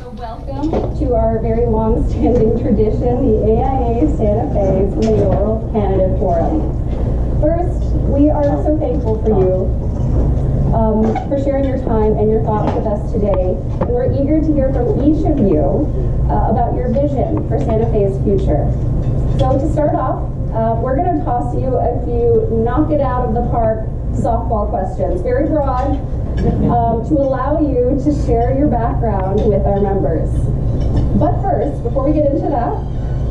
So welcome to our very long-standing tradition, the AIA Santa Fe's Mayoral Candidate Forum. First, we are so thankful for you for sharing your time and your thoughts with us today. And we're eager to hear from each of you about your vision for Santa Fe's future. So to start off, we're going to toss you a few knock it out of the park softball questions, very broad, to allow you to share your background with our members. But first, before we get into that,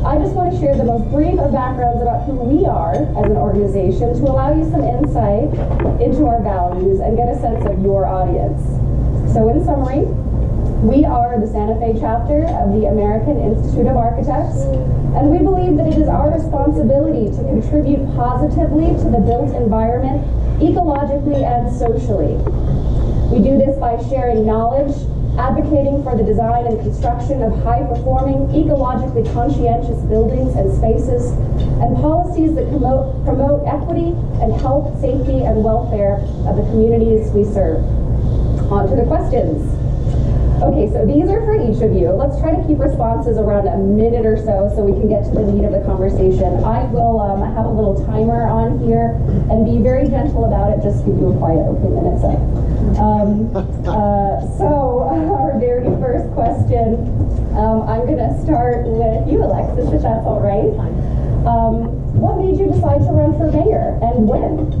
I just want to share the most brief of backgrounds about who we are as an organization to allow you some insight into our values and get a sense of your audience. So in summary, we are the Santa Fe chapter of the American Institute of Architects, and we believe that it is our responsibility to contribute positively to the built environment, ecologically and socially. We do this by sharing knowledge, advocating for the design and construction of high-performing, ecologically conscientious buildings and spaces, and policies that promote equity and health, safety, and welfare of the communities we serve. On to the questions. Okay, so these are for each of you. Let's try to keep responses around a minute or so we can get to the meat of the conversation. I will have a little timer on here and be very gentle about it, just give you a quiet okay minute. So our very first question, I'm going to start with you, Alexis, if that's all right. What made you decide to run for mayor and when?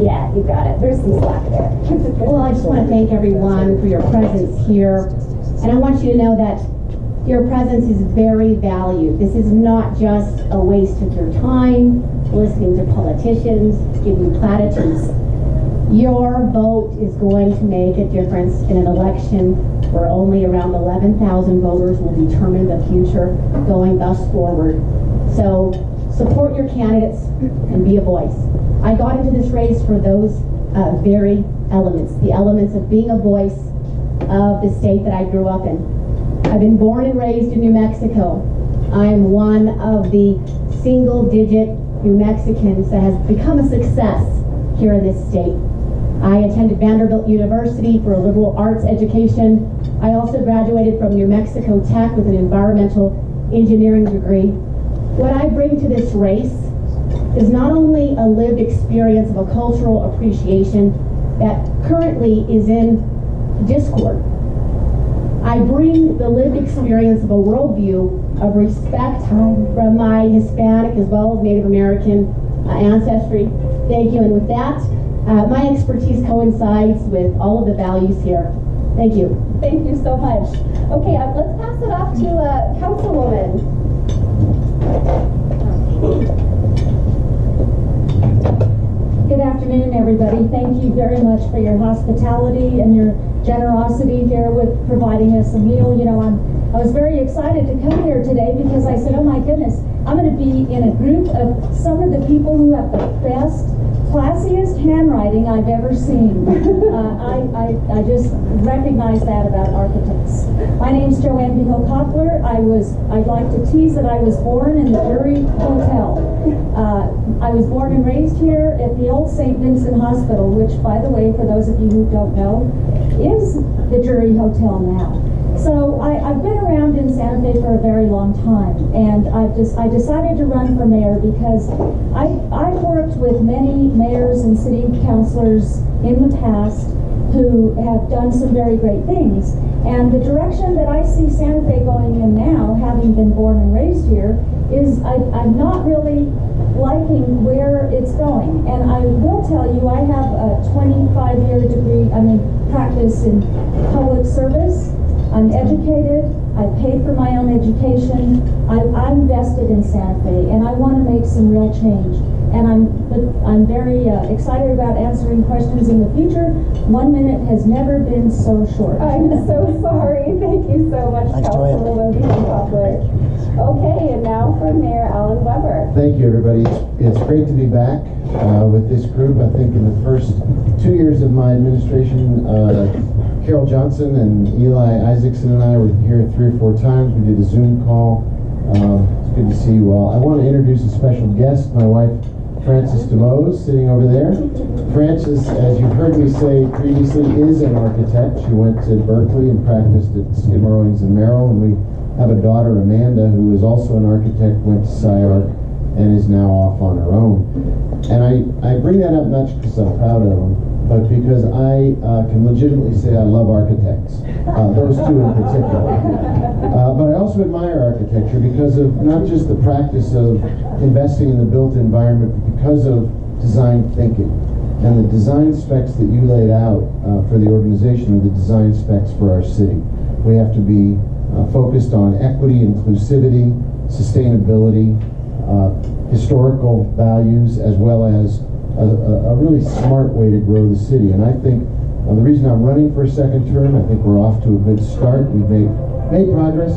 Yeah, you got it. There's some slack there. Well, I just want to thank everyone for your presence here. And I want you to know that your presence is very valued. This is not just a waste of your time listening to politicians give you platitudes. Your vote is going to make a difference in an election where only around 11,000 voters will determine the future going thus forward. So support your candidates and be a voice. I got into this race for those very elements, the elements of being a voice of the state that I grew up in. I've been born and raised in New Mexico. I'm one of the single-digit New Mexicans that has become a success here in this state. I attended Vanderbilt University for a liberal arts education. I also graduated from New Mexico Tech with an environmental engineering degree. What I bring to this race is not only a lived experience of a cultural appreciation that currently is in discord. I bring the lived experience of a worldview of respect from my Hispanic as well as Native American ancestry. Thank you. And with that, my expertise coincides with all of the values here. Thank you. Thank you so much. Okay, let's pass it off to Councilwoman. Good afternoon, everybody. Thank you very much for your hospitality and your generosity here with providing us a meal. You know, I was very excited to come here today because I said, oh my goodness, I'm going to be in a group of some of the people who have the best, classiest handwriting I've ever seen. I just recognize that about architects. My name's Joanne Behill Koppler. I'd like to tease that I was born in the Drury Hotel. I was born and raised here at the old St. Vincent Hospital, which, by the way, for those of you who don't know, is the Drury Hotel now. So I've been around in Santa Fe for a very long time, and I decided to run for mayor because I've worked with many mayors and city councilors in the past who have done some very great things. And the direction that I see Santa Fe going in now, having been born and raised here, is I'm not really liking where it's going. And I will tell you, I have a 25-year degree, practice in public service. I'm educated, I paid for my own education, I'm vested in Santa Fe, and I want to make some real change. And I'm very excited about answering questions in the future. 1 minute has never been so short. I'm so sorry. Thank you so much, Councilwoman Koppler. Okay, and now for Mayor Alan Weber. Thank you, everybody. It's great to be back with this group. I think in the first 2 years of my administration, Carol Johnson and Eli Isaacson and I were here 3 or 4 times. We did a Zoom call. It's good to see you all. I want to introduce a special guest, my wife, Frances DeMose, sitting over there. Frances, as you've heard me say previously, is an architect. She went to Berkeley and practiced at Skidmore, Owings and Mayoral, and we have a daughter, Amanda, who is also an architect, went to SciArc, and is now off on her own. And I bring that up not just because I'm proud of them, but because I can legitimately say I love architects, those two in particular. But I also admire architecture because of not just the practice of investing in the built environment, but because of design thinking. And the design specs that you laid out for the organization are the design specs for our city. We have to be focused on equity, inclusivity, sustainability, historical values, as well as a really smart way to grow the city. And I think the reason I'm running for a second term, I think we're off to a good start. We've made progress.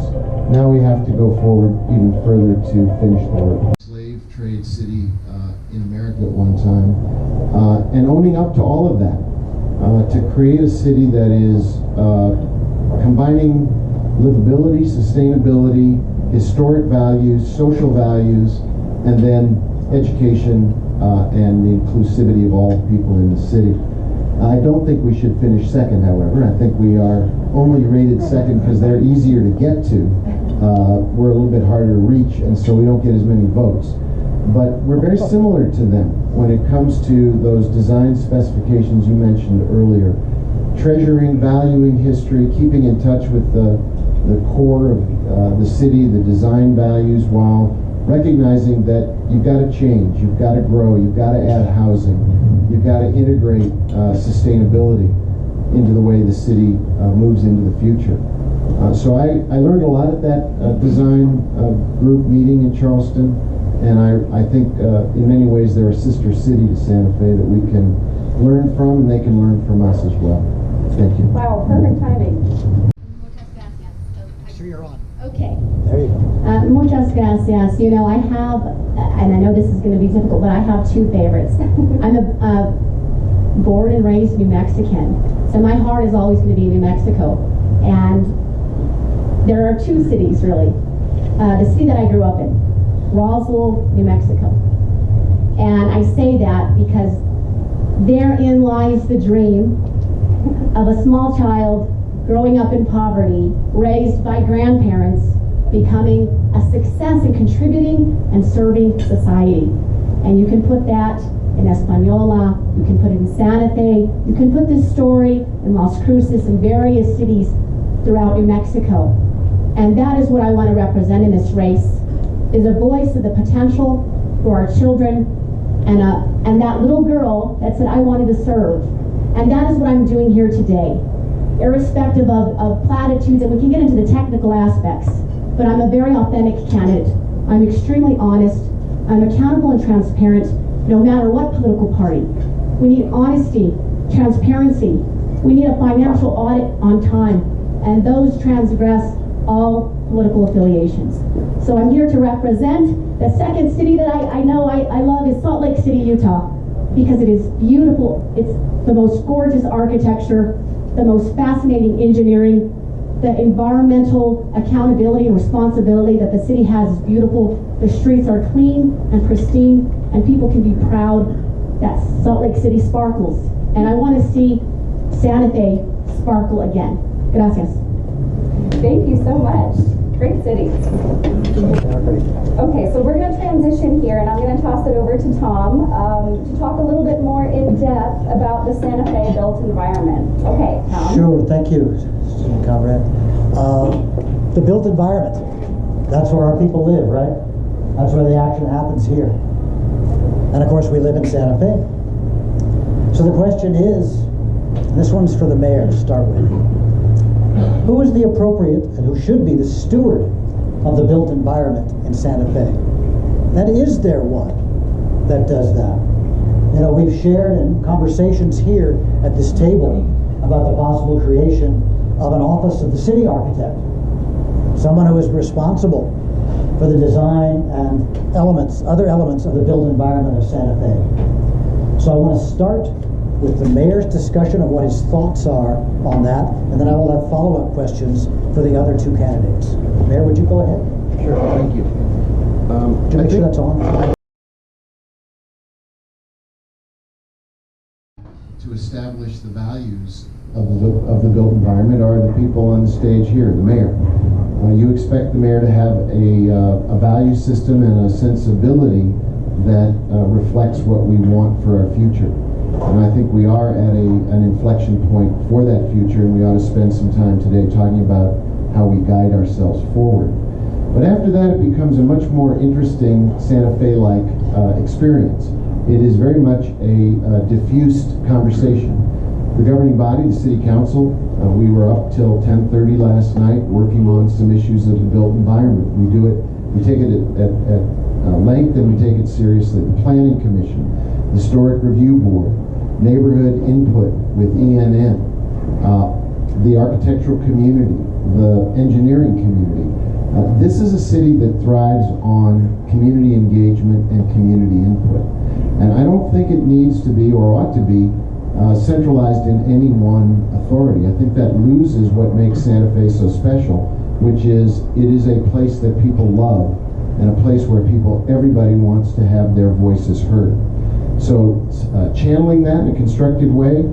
Now we have to go forward even further to finish the work. Slave trade city in America at one time, and owning up to all of that, to create a city that is combining livability, sustainability, historic values, social values, and then education and the inclusivity of all people in the city. I don't think we should finish second, however. I think we are only rated second because they're easier to get to. We're a little bit harder to reach, and so we don't get as many votes. But we're very similar to them when it comes to those design specifications you mentioned earlier. Treasuring, valuing history, keeping in touch with the core of the city, the design values, while recognizing that you've got to change, you've got to grow, you've got to add housing, you've got to integrate sustainability into the way the city moves into the future. So I learned a lot at that design group meeting in Charleston, and I think in many ways they're a sister city to Santa Fe that we can learn from, and they can learn from us as well. Thank you. Wow, perfect timing. Sure, you're on. Okay. There you go. Muchas gracias. You know, I have, and I know this is going to be difficult, but I have two favorites. I'm a born and raised New Mexican, so my heart is always going to be New Mexico. And there are two cities, really. The city that I grew up in, Roswell, New Mexico. And I say that because therein lies the dream of a small child growing up in poverty, raised by grandparents, becoming a success in contributing and serving society. And you can put that in Española, you can put it in Santa Fe, you can put this story in Las Cruces and various cities throughout New Mexico. And that is what I want to represent in this race, is a voice of the potential for our children, and that little girl that said, I wanted to serve. And that is what I'm doing here today. Irrespective of platitudes, and we can get into the technical aspects, but I'm a very authentic candidate. I'm extremely honest. I'm accountable and transparent, no matter what political party. We need honesty, transparency. We need a financial audit on time, and those transgress all political affiliations. So I'm here to represent the second city that I know I love is Salt Lake City, Utah, because it is beautiful. It's the most gorgeous architecture, the most fascinating engineering, the environmental accountability and responsibility that the city has is beautiful. The streets are clean and pristine, and people can be proud that Salt Lake City sparkles. And I want to see Santa Fe sparkle again. Gracias. Thank you so much. Great city. Okay, so we're going to transition here, and I'm going to toss it over to Tom to talk a little bit more in depth about the Santa Fe built environment. Okay, Tom. Sure, thank you, Student Comrade. The built environment, that's where our people live, right? That's where the action happens here. And of course, we live in Santa Fe. So the question is, and this one's for the mayor to start with, who is the appropriate and who should be the steward of the built environment in Santa Fe? And is there one that does that? You know, we've shared in conversations here at this table about the possible creation of an office of the city architect, someone who is responsible for the design and other elements of the built environment of Santa Fe. So I want to start with the mayor's discussion of what his thoughts are on that, and then I will have follow-up questions for the other two candidates. Mayor, would you go ahead? Sure, thank you. To make sure that's on. to establish the values of the built environment are the people on the stage here, the mayor. You expect the mayor to have a value system and a sensibility that reflects what we want for our future. And I think we are at an inflection point for that future, and we ought to spend some time today talking about how we guide ourselves forward. But after that, it becomes a much more interesting Santa Fe-like experience. It is very much a diffused conversation. The governing body, the City Council, we were up till 10:30 last night working on some issues of the built environment. We take it at length, and we take it seriously. The Planning Commission, the Historic Review Board, neighborhood input with ENN, the architectural community, the engineering community. This is a city that thrives on community engagement and community input. And I don't think it needs to be, or ought to be, centralized in any one authority. I think that loses what makes Santa Fe so special, which is it is a place that people love and a place where everybody wants to have their voices heard. So channeling that in a constructive way,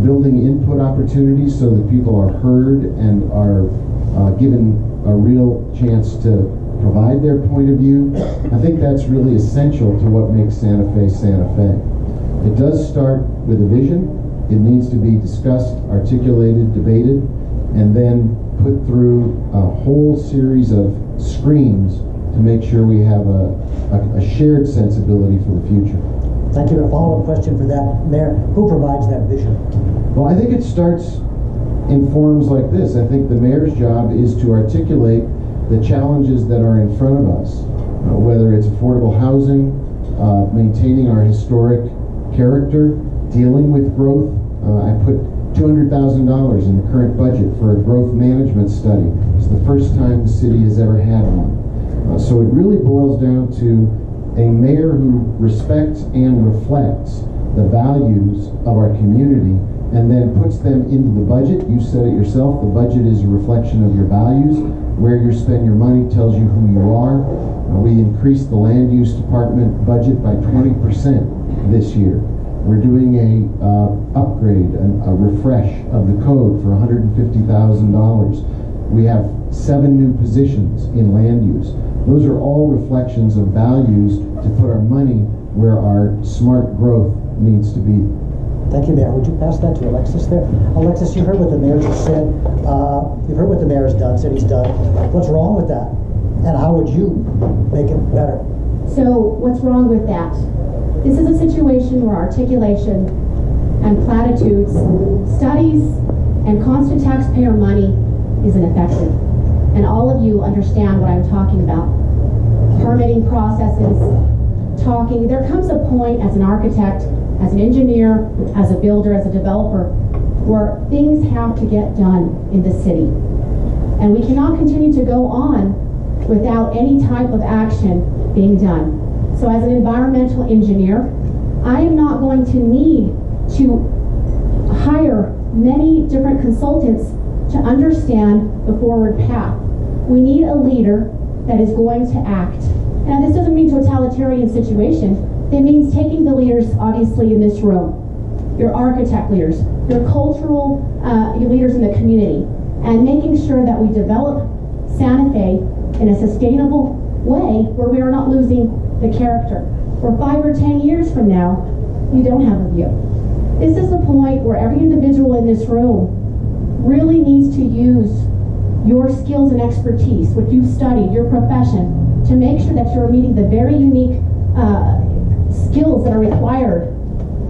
building input opportunities so that people are heard and are given a real chance to provide their point of view, I think that's really essential to what makes Santa Fe Santa Fe. It does start with a vision. It needs to be discussed, articulated, debated, and then put through a whole series of screens to make sure we have a shared sensibility for the future. Thank you. A follow-up question for that, Mayor. Who provides that vision? Well, I think it starts in forums like this. I think the mayor's job is to articulate the challenges that are in front of us, whether it's affordable housing, maintaining our historic character, dealing with growth. I put $200,000 in the current budget for a growth management study. It's the first time the city has ever had one. So it really boils down to a mayor who respects and reflects the values of our community and then puts them into the budget. You said it yourself, the budget is a reflection of your values. Where you spend your money tells you who you are. We increased the land use department budget by 20% this year. We're doing a upgrade, a refresh of the code for $150,000. We have 7 new positions in land use. Those are all reflections of values to put our money where our smart growth needs to be. Thank you, Mayor. Would you pass that to Alexis there? Alexis, you heard what the mayor just said. You've heard what the mayor has done, said he's done. What's wrong with that? And how would you make it better? So what's wrong with that? This is a situation where articulation and platitudes, studies, and constant taxpayer money is ineffective. And all of you understand what I'm talking about. Permitting processes, talking. There comes a point as an architect, as an engineer, as a builder, as a developer, where things have to get done in the city. And we cannot continue to go on without any type of action being done. So as an environmental engineer, I am not going to need to hire many different consultants to understand the forward path. We need a leader that is going to act. Now, this doesn't mean totalitarian situation. It means taking the leaders, obviously, in this room, your architect leaders, your cultural your leaders in the community, and making sure that we develop Santa Fe in a sustainable way where we are not losing the character. For 5 or 10 years from now, you don't have a view. This is the point where every individual in this room really needs to use your skills and expertise, what you've studied, your profession, to make sure that you're meeting the very unique skills that are required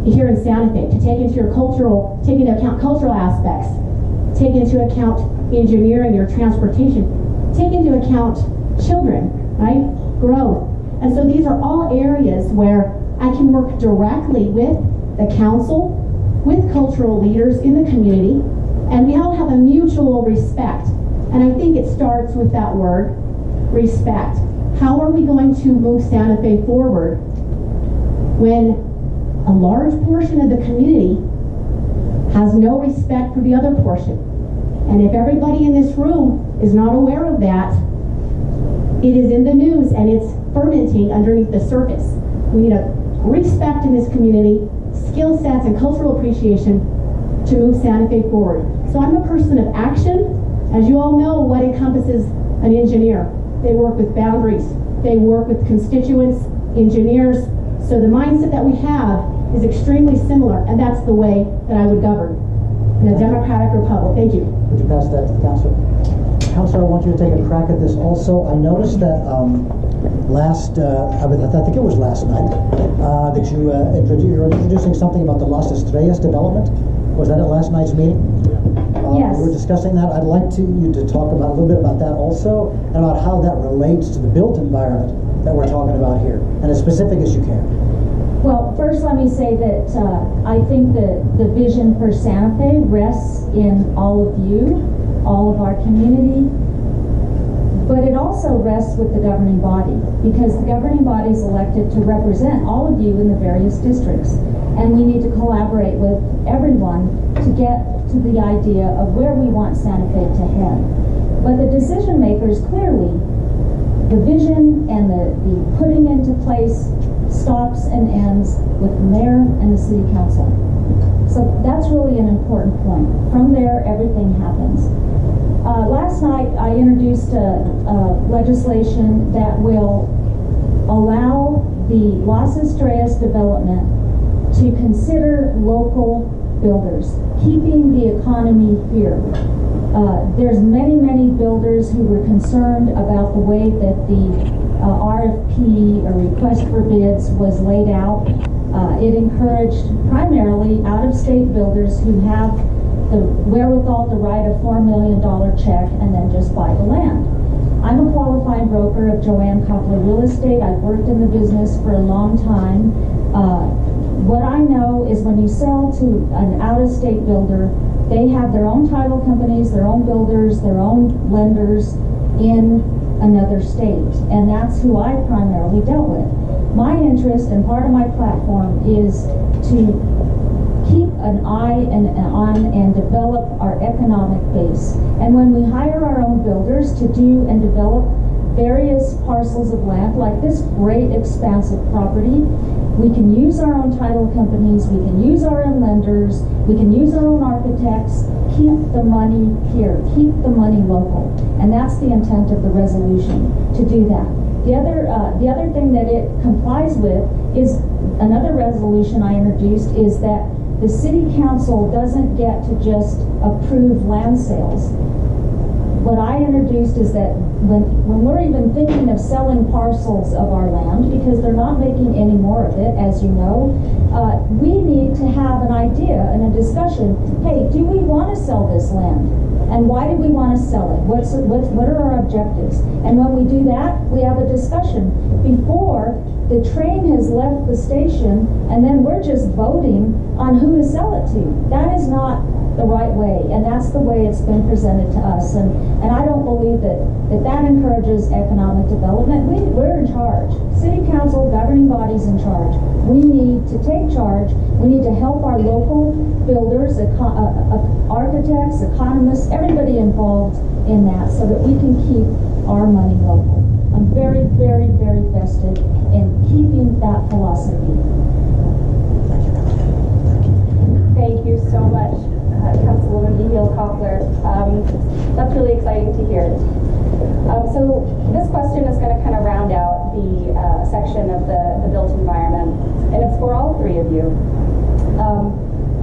here in Santa Fe, to take into account cultural aspects, take into account engineering, your transportation, take into account children, right? Growth. And so these are all areas where I can work directly with the council, with cultural leaders in the community, and we all have a mutual respect. And I think it starts with that word, respect. How are we going to move Santa Fe forward when a large portion of the community has no respect for the other portion? And if everybody in this room is not aware of that, it is in the news and it's fermenting underneath the surface. We need a respect in this community, skill sets and cultural appreciation to move Santa Fe forward. So I'm a person of action. As you all know, what encompasses an engineer? They work with boundaries. They work with constituents, engineers. So the mindset that we have is extremely similar, and that's the way that I would govern in a democratic republic. Thank you. Would you pass that to the Councilor? Councilor, I want you to take a crack at this also. I noticed that I think it was last night, that you were introducing something about the Las Estrellas development. Was that at last night's meeting? Yes. We were discussing that. I'd like you to talk about a little bit about that also, and about how that relates to the built environment that we're talking about here, and as specific as you can. Well, first let me say that I think that the vision for Santa Fe rests in all of you, all of our community, but it also rests with the governing body, because the governing body is elected to represent all of you in the various districts, and we need to collaborate with everyone to get to the idea of where we want Santa Fe to head. But the decision makers clearly, the vision and the putting into place stops and ends with the mayor and the city council. So that's really an important point. From there, everything happens. Last night, I introduced legislation that will allow the Las Estrellas development to consider local builders, keeping the economy here. There's many builders who were concerned about the way that the RFP, or request for bids, was laid out. It encouraged primarily out-of-state builders who have the wherewithal to write a $4 million check and then just buy the land. I'm a qualified broker of Joanne Koppler Real Estate. I've worked in the business for a long time. What I know is when you sell to an out-of-state builder, they have their own title companies, their own builders, their own lenders in another state, and that's who I primarily dealt with. My interest and part of my platform is to keep an eye on and develop our economic base. And when we hire our own builders to do and develop various parcels of land, like this great expansive property, we can use our own title companies, we can use our own lenders, we can use our own architects, keep the money here, keep the money local. And that's the intent of the resolution, to do that. The other thing that it complies with is another resolution I introduced, is that the city council doesn't get to just approve land sales. What I introduced is that when we're even thinking of selling parcels of our land, because they're not making any more of it, as you know, we need to have an idea and a discussion. Hey, do we want to sell this land? And why do we want to sell it? What are our objectives? And when we do that, we have a discussion before the train has left the station, and then we're just voting on who to sell it to. That is not the right way, and that's the way it's been presented to us. And I don't believe that encourages economic development. We're in charge. City council, governing bodies in charge. We need to take charge. We need to help our local builders, architects, economists, everybody involved in that, so that we can keep our money local. I'm very vested in keeping that philosophy. Thank you so much, Councilwoman Koppler. That's really exciting to hear. So this question is going to kind of round out the section of the built environment, and it's for all three of you.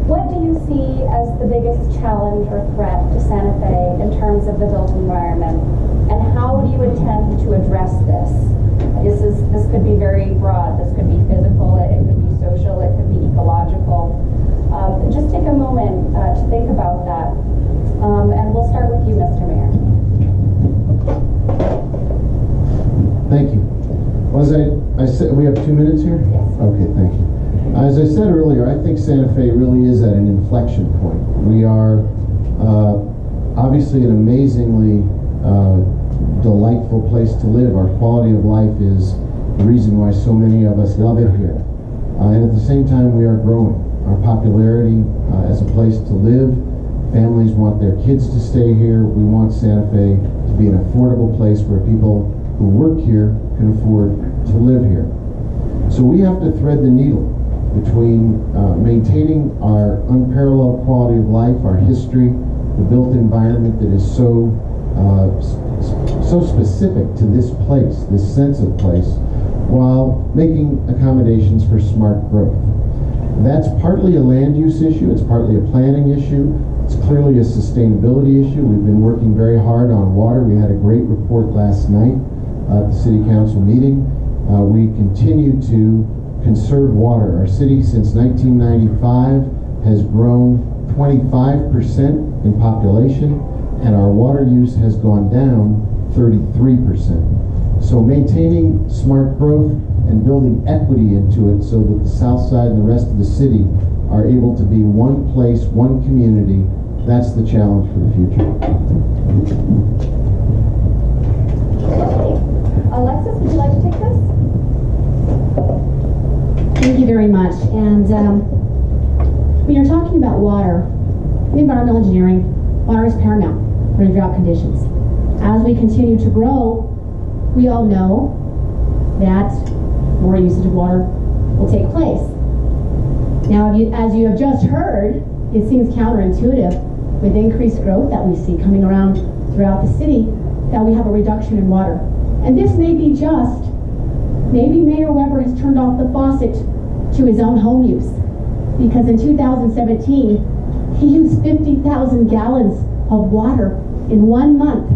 What do you see as the biggest challenge or threat to Santa Fe in terms of the built environment, and how do you intend to address this? This could be very broad. This could be physical, it could be social, it could be ecological. Just take a moment to think about that, and we'll start with you, Mr. Mayor. Thank you. Well, as I said, we have 2 minutes here? Yes. Okay, thank you. As I said earlier, I think Santa Fe really is at an inflection point. We are obviously an amazingly delightful place to live. Our quality of life is the reason why so many of us love it here. And at the same time, we are growing. Our popularity as a place to live. Families want their kids to stay here. We want Santa Fe to be an affordable place where people who work here can afford to live here. So we have to thread the needle between maintaining our unparalleled quality of life, our history, the built environment that is so specific to this place, this sense of place, while making accommodations for smart growth. That's partly a land use issue, it's partly a planning issue, it's clearly a sustainability issue. We've been working very hard on water. We had a great report last night at the City Council meeting. We continue to conserve water. Our city since 1995 has grown 25% in population, and our water use has gone down 33%. So maintaining smart growth and building equity into it so that the south side and the rest of the city are able to be one place, one community, that's the challenge for the future. Alexis, would you like to take this? Thank you very much. And when you're talking about water, in environmental engineering, water is paramount for drought conditions. As we continue to grow, we all know that more usage of water will take place. Now, as you have just heard, it seems counterintuitive with increased growth that we see coming around throughout the city that we have a reduction in water. And this may be maybe Mayor Weber has turned off the faucet to his own home use, because in 2017, he used 50,000 gallons of water in 1 month.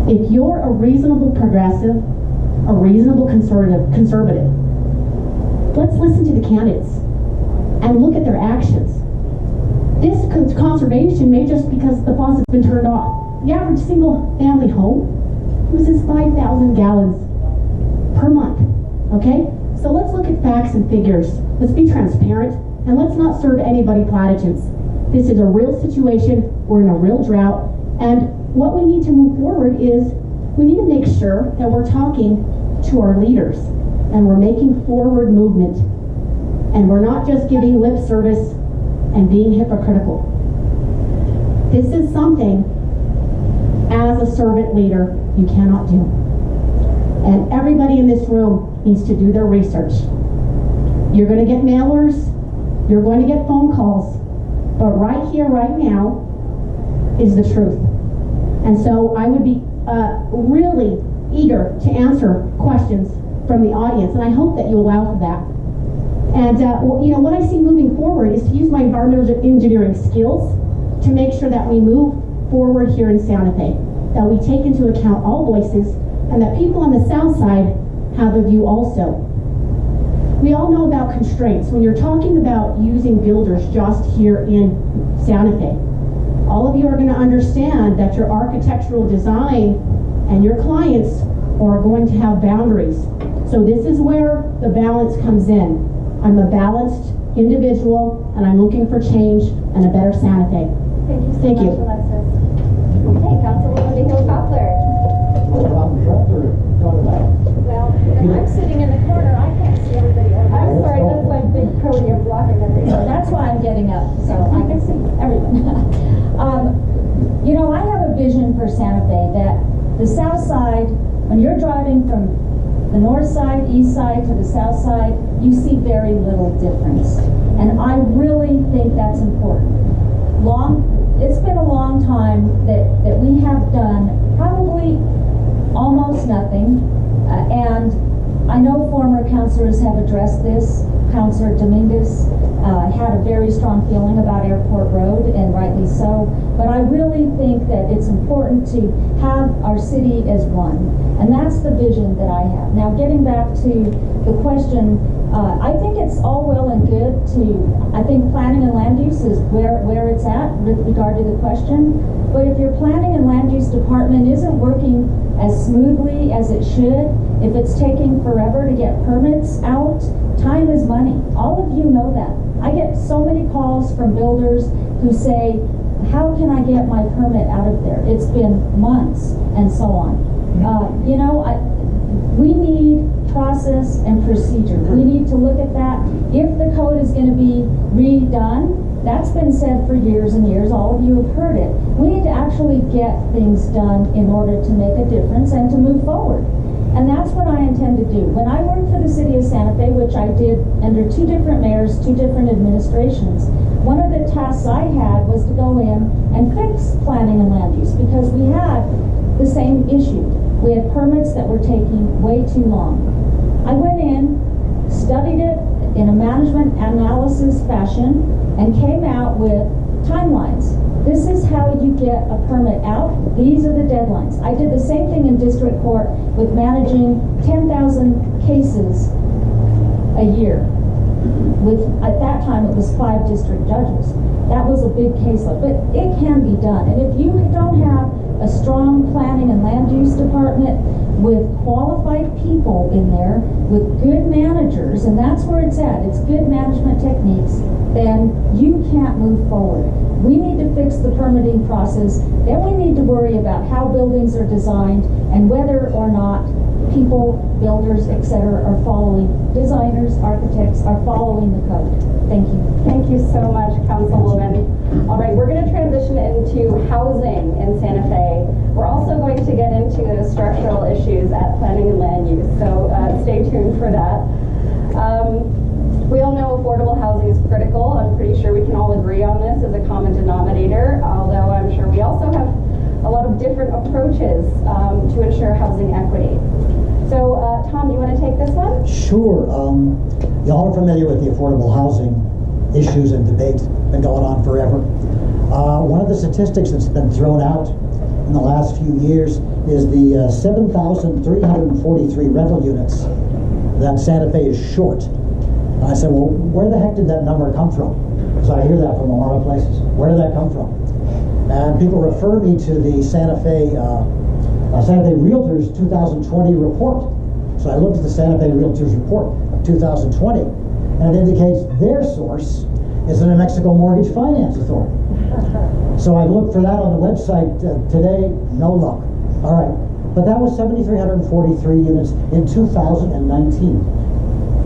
If you're a reasonable progressive, a reasonable conservative, let's listen to the candidates and look at their actions. This conservation may just because the faucet's been turned off. The average single family home uses 5,000 gallons per month, okay? So let's look at facts and figures. Let's be transparent, and let's not serve anybody platitudes. This is a real situation. We're in a real drought, and what we need to move forward is we need to make sure that we're talking to our leaders and we're making forward movement, and we're not just giving lip service and being hypocritical. This is something as a servant leader you cannot do. And everybody in this room needs to do their research. You're going to get mailers, you're going to get phone calls, but right here, right now, is the truth. And so I would be really eager to answer questions from the audience, and I hope that you allow for that. And what I see moving forward is to use my environmental engineering skills to make sure that we move forward here in Santa Fe, that we take into account all voices, and that people on the south side have a view also. We all know about constraints. When you're talking about using builders just here in Santa Fe, all of you are going to understand that your architectural design and your clients are going to have boundaries. So this is where the balance comes in. I'm a balanced individual, and I'm looking for change and a better Santa Fe. Thank you so much, Alexis. Okay, Councilwoman Hill-Coppler. Well, and I'm sitting in the corner. I can't see everybody else. I'm sorry, that's my big podium blocking everything. That's why I'm getting up, so I can see everyone. I have a vision for Santa Fe that the south side, when you're driving from the north side, east side to the south side, you see very little difference. And I really think that's important. It's been a long time that we have done probably almost nothing. And I know former councilors have addressed this. Councilor Dominguez had a very strong feeling about Airport Road, and rightly so. But I really think that it's important to have our city as one. And that's the vision that I have. Now, getting back to the question, I think it's all well and good I think planning and land use is where it's at with regard to the question. But if your planning and land use department isn't working as smoothly as it should, if it's taking forever to get permits out, time is money. All of you know that. I get so many calls from builders who say, how can I get my permit out of there? It's been months and so on. We need process and procedure. We need to look at that. If the code is going to be redone, that's been said for years and years. All of you have heard it. We need to actually get things done in order to make a difference and to move forward. And that's what I intend to do. When I worked for the city of Santa Fe, which I did under 2 different mayors, 2 different administrations, one of the tasks I had was to go in and fix planning and land use, because we had the same issue. We had permits that were taking way too long. I went in, studied it in a management analysis fashion, and came out with timelines. This is how you get a permit out. These are the deadlines. I did the same thing in district court with managing 10,000 cases a year. At that time, it was 5 district judges. That was a big caseload, but it can be done. And if you don't have a strong planning and land use department with qualified people in there, with good managers, and that's where it's at, it's good management techniques, then you can't move forward. We need to fix the permitting process. Then we need to worry about how buildings are designed and whether or not people, builders, etc., are following, designers, architects, are following the code. Thank you. Thank you so much, Councilwoman. All right, we're going to transition into housing in Santa Fe. We're also going to get into the structural issues at planning and land use, so stay tuned for that. We all know affordable housing is critical. I'm pretty sure we can all agree on this as a common denominator, although I'm sure we also have a lot of different approaches to ensure housing equity. So, Tom, you want to take this one? Sure. Y'all are familiar with the affordable housing issues and debate. Been going on forever. One of the statistics that's been thrown out in the last few years is the 7,343 rental units that Santa Fe is short. And I said, well, where the heck did that number come from? So I hear that from a lot of places. Where did that come from? And people refer me to the Santa Fe Realtors 2020 report. So I looked at the Santa Fe Realtors report of 2020, and it indicates their source is the New Mexico Mortgage Finance Authority. So I looked for that on the website today, no luck. All right, but that was 7,343 units in 2019.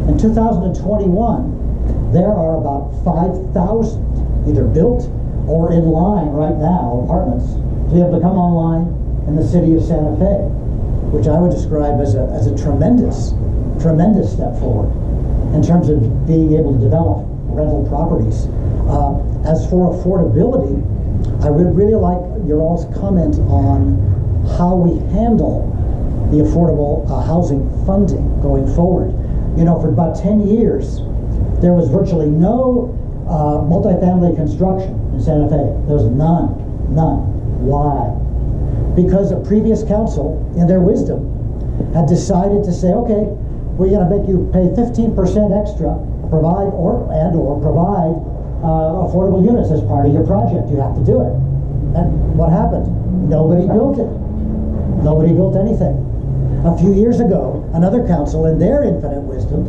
In 2021, there are about 5,000 either built or in line right now, apartments, to be able to come online in the city of Santa Fe, which I would describe as a tremendous step forward in terms of being able to develop rental properties. As for affordability, I would really like your all's comment on how we handle the affordable housing funding going forward. You know, for about 10 years, there was virtually no multifamily construction in Santa Fe. There was none. Why? Because a previous council, in their wisdom, had decided to say, okay, we're going to make you pay 15% extra, provide affordable units as part of your project. You have to do it. And what happened? Nobody built it. Nobody built anything. A few years ago, another council, in their infinite wisdom,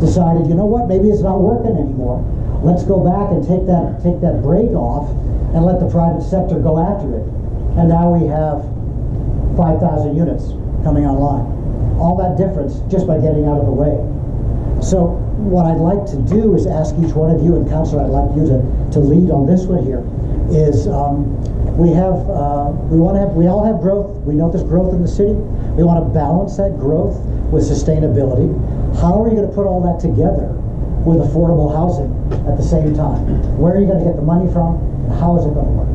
decided, you know what, maybe it's not working anymore. Let's go back and take that break off and let the private sector go after it. And now we have 5,000 units coming online. All that difference just by getting out of the way. So what I'd like to do is ask each one of you, and Councilor, I'd like you to lead on this one here, is we all have growth. We know there's growth in the city. We want to balance that growth with sustainability. How are you going to put all that together with affordable housing at the same time? Where are you going to get the money from? And how is it going to work?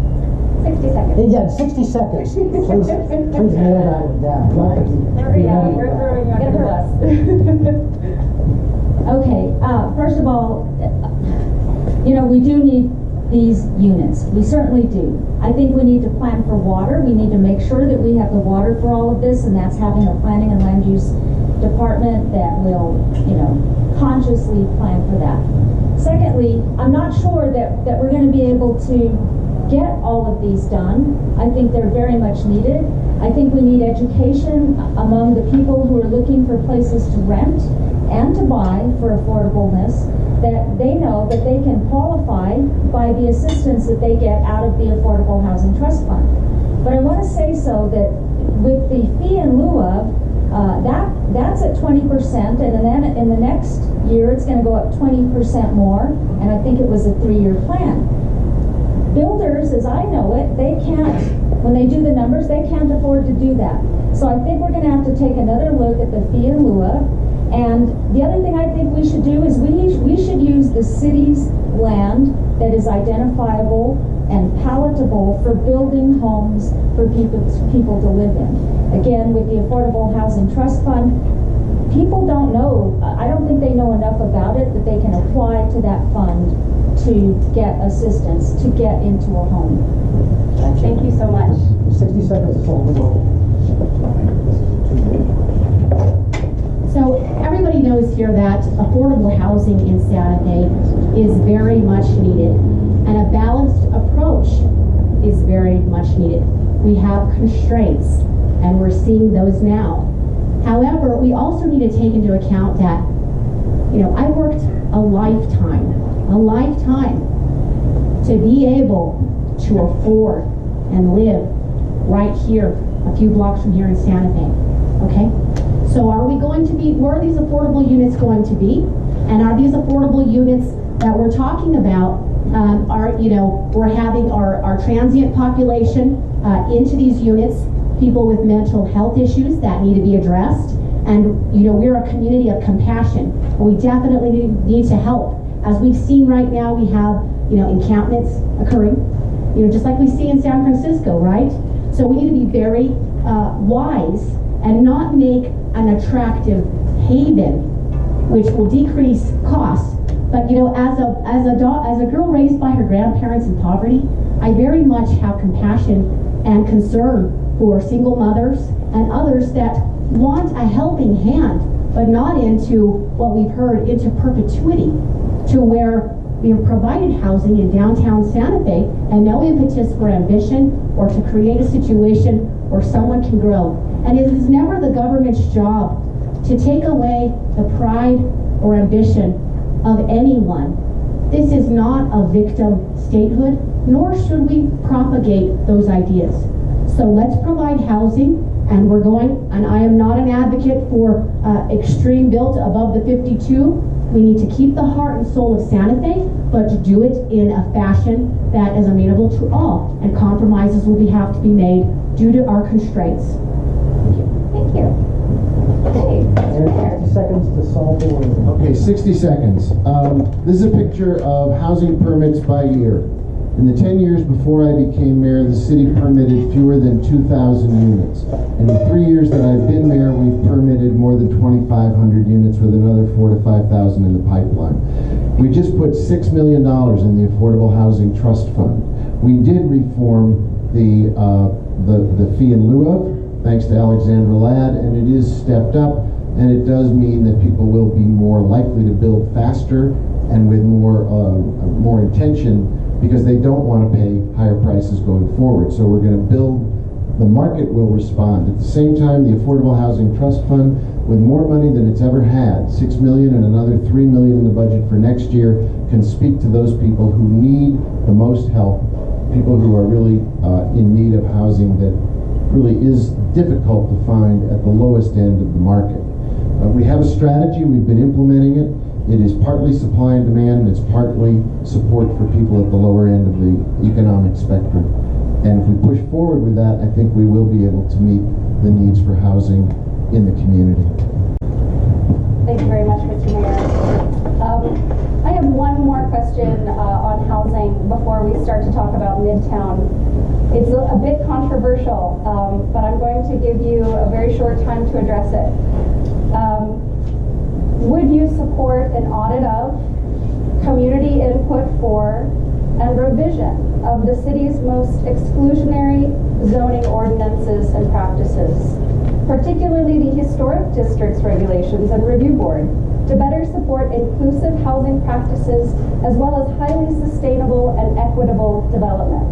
60 seconds. Yeah, 60 seconds. Please nail that one down. We're throwing you under the bus. Okay, first of all, you know, we do need these units. We certainly do. I think we need to plan for water. We need to make sure that we have the water for all of this, and that's having a planning and land use department that will, you know, consciously plan for that. Secondly, I'm not sure that we're going to be able to get all of these done. I think they're very much needed. I think we need education among the people who are looking for places to rent and to buy for affordableness, that they know that they can qualify by the assistance that they get out of the Affordable Housing Trust Fund. But I want to say so that with the fee in lieu of, that's at 20%, and then in the next year it's going to go up 20% more, and I think it was a 3-year plan. Builders as I know it, they can't, when they do the numbers, they can't afford to do that. So I think we're gonna have to take another look at the fee in lieu of. And the other thing I think we should do is we should use the city's land that is identifiable and palatable for building homes for people to live in. Again, with the Affordable Housing Trust Fund, people don't know, I don't think they know enough about it that they can apply to that fund to get assistance, to get into a home. Thank you so much. 60 seconds is all we go. So everybody knows here that affordable housing in Santa Fe is very much needed, and a balanced approach is very much needed. We have constraints, and we're seeing those now. However, we also need to take into account that, I worked a lifetime to be able to afford and live right here, a few blocks from here in Santa Fe, okay? So where are these affordable units going to be? And are these affordable units that we're talking about, we're having our transient population into these units, people with mental health issues that need to be addressed. And, we're a community of compassion. And we definitely need to help. As we've seen right now, we have, encampments occurring, just like we see in San Francisco, right? So we need to be very wise and not make an attractive haven, which will decrease costs. But as a girl raised by her grandparents in poverty, I very much have compassion and concern for single mothers and others that want a helping hand, but not into what we've heard, into perpetuity, to where we have provided housing in downtown Santa Fe and no impetus for ambition or to create a situation where someone can grow. And it is never the government's job to take away the pride or ambition of anyone. This is not a victim statehood, nor should we propagate those ideas. So let's provide housing, and I am not an advocate for extreme built above the 52. We need to keep the heart and soul of Santa Fe, but to do it in a fashion that is amenable to all, and compromises will have to be made due to our constraints. Thank you. Okay. 60 seconds to solve the word. Okay, 60 seconds. This is a picture of housing permits by year. In the 10 years before I became mayor, the city permitted fewer than 2,000 units. In the 3 years that I've been mayor, we've permitted more than 2,500 units with another 4,000 to 5,000 in the pipeline. We just put $6 million in the Affordable Housing Trust Fund. We did reform the fee in lieu of, thanks to Alexandra Ladd, and it is stepped up, and it does mean that people will be more likely to build faster and with more intention, because they don't want to pay higher prices going forward. So we're going to build, the market will respond. At the same time, the Affordable Housing Trust Fund, with more money than it's ever had, $6 million and another $3 million in the budget for next year, can speak to those people who need the most help, people who are really in need of housing that really is difficult to find at the lowest end of the market. We have a strategy, we've been implementing it. It is partly supply and demand, and it's partly support for people at the lower end of the economic spectrum. And if we push forward with that, I think we will be able to meet the needs for housing in the community. Thank you very much, Mr. Mayor. I have one more question on housing before we start to talk about Midtown. It's a bit controversial, but I'm going to give you a very short time to address it. Would you support an audit of, community input for, and revision of the city's most exclusionary zoning ordinances and practices, particularly the historic districts regulations and review board, to better support inclusive housing practices as well as highly sustainable and equitable development?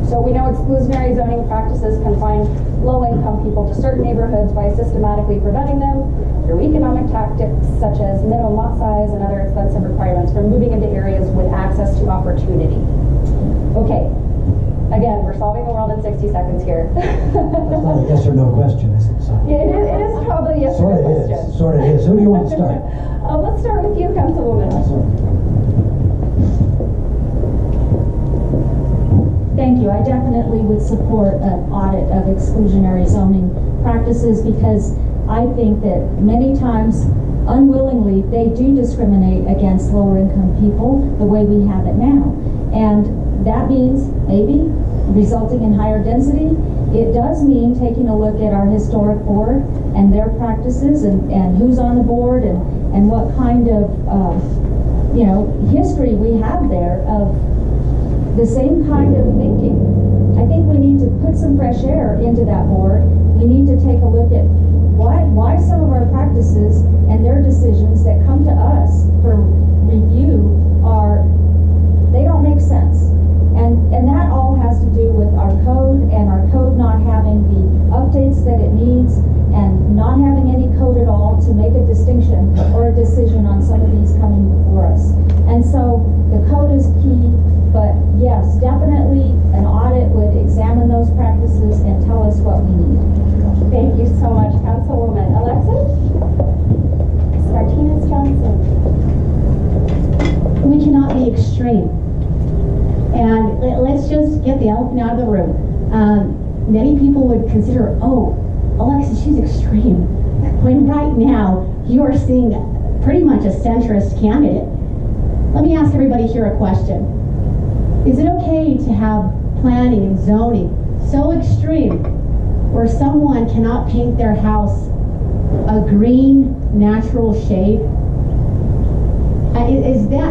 So we know exclusionary zoning practices confine low-income people to certain neighborhoods by systematically preventing them through economic tactics such as minimum lot size and other expensive requirements from moving into areas with access to opportunity. Okay, again, we're solving the world in 60 seconds here. That's not a yes or no question, is it? So. Yeah, it is probably a yes or no question. Sort of is. Who do you want to start? Let's start with you, Councilwoman. Thank you. you. I definitely would support an audit of exclusionary zoning practices, because I think that many times, unwillingly, they do discriminate against lower income people the way we have it now. And that means maybe resulting in higher density. It does mean taking a look at our historic board and their practices, and who's on the board, and what kind of history we have there of the same kind of thinking. I think we need to put some fresh air into that board. We need to take a look at why some of our practices and their decisions that come to us for review they don't make sense. And that all has to do with our code, and our code not having the updates that it needs, and not having any code at all to make a distinction or a decision on some of these coming before us. And so the code is key, but yes, definitely an audit would examine those practices and tell us what we need. Thank you so much, Councilwoman. Alexis? Martinez-Johnson. We cannot be extreme. And let's just get the elephant out of the room. Many people would consider, oh, Alexis, she's extreme. When right now, you are seeing pretty much a centrist candidate. Let me ask everybody here a question. Is it okay to have planning and zoning so extreme where someone cannot paint their house a green, natural shade?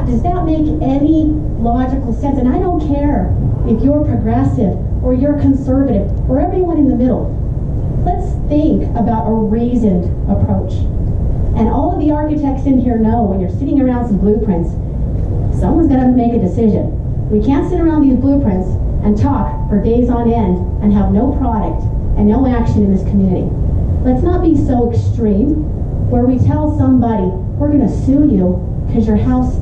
Does that make any logical sense? And I don't care if you're progressive or you're conservative or everyone in the middle. Let's think about a reasoned approach. And all of the architects in here know when you're sitting around some blueprints, someone's got to make a decision. We can't sit around these blueprints and talk for days on end and have no product and no action in this community. Let's not be so extreme where we tell somebody, we're going to sue you because your house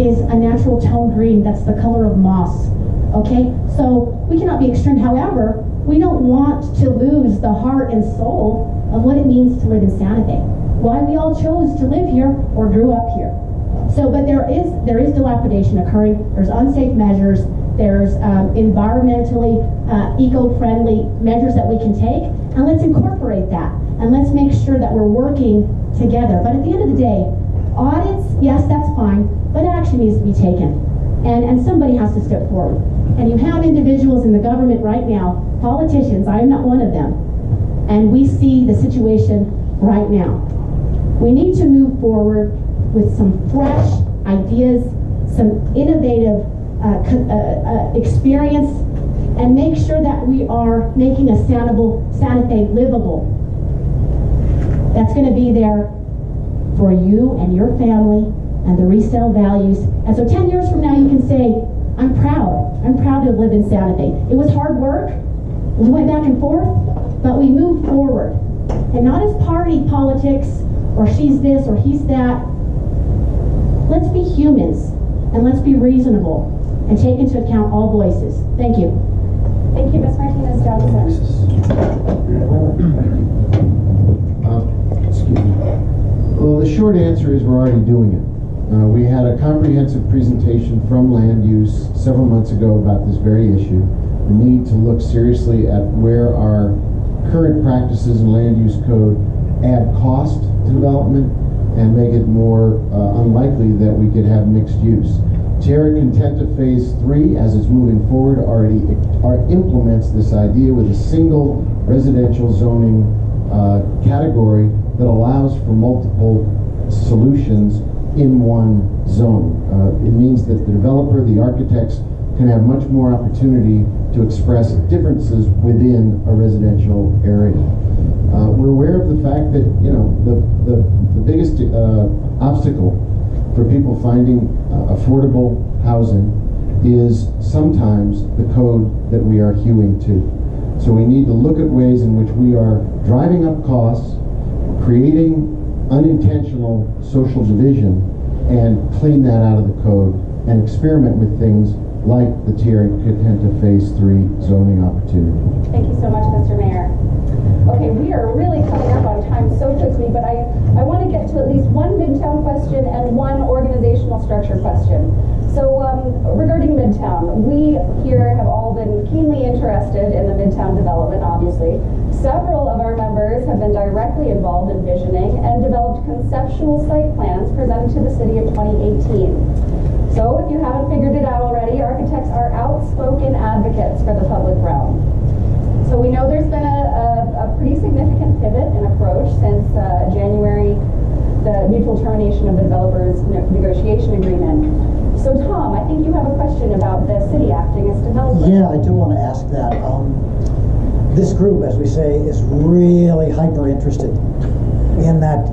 is a natural tone green that's the color of moss. Okay? So we cannot be extreme. However, we don't want to lose the heart and soul of what it means to live in Santa Fe. Why we all chose to live here or grew up here. So, but there is dilapidation occurring. There's unsafe measures. There's environmentally eco-friendly measures that we can take, and let's incorporate that. And let's make sure that we're working together. But at the end of the day, audits, yes, that's fine, but action needs to be taken. And somebody has to step forward. And you have individuals in the government right now, politicians, I'm not one of them, and we see the situation right now. We need to move forward with some fresh ideas, some innovative experience, and make sure that we are making a Santa Fe livable. That's going to be there for you and your family and the resale values. And so 10 years from now you can say, I'm proud. I'm proud to live in Santa Fe. It was hard work. We went back and forth, but we moved forward. And not as party politics, or she's this or he's that. Let's be humans, and let's be reasonable, and take into account all voices. Thank you. Thank you, Ms. Martinez-Johnson. Excuse me. Well, the short answer is we're already doing it. We had a comprehensive presentation from land use several months ago about this very issue. The need to look seriously at where our current practices in land use code add cost to development and make it more unlikely that we could have mixed use. Tierra Contenta Phase 3, as it's moving forward, already implements this idea with a single residential zoning category that allows for multiple solutions in one zone. It means that the developer, the architects, can have much more opportunity to express differences within a residential area. We're aware of the fact that the biggest obstacle for people finding affordable housing is sometimes the code that we are hewing to. So we need to look at ways in which we are driving up costs, creating unintentional social division, and clean that out of the code and experiment with things like the Tierra Contenta Phase 3 zoning opportunity. Thank you so much, Mr. Mayor. Okay, we are really coming up on time so quickly, but I want to get to at least one Midtown question and one organizational structure question. So regarding Midtown, we here have all been been keenly interested in the Midtown development, obviously. Several of our members have been directly involved in visioning and developed conceptual site plans presented to the city in 2018. So if you haven't figured it out already, architects are outspoken advocates for the public realm. So we know there's been a pretty significant pivot in approach since January, the mutual termination of the developers negotiation agreement. So Tom, I think you have a question about the city acting as developer. Yeah, I do want to ask that. This group, as we say, is really hyper interested in that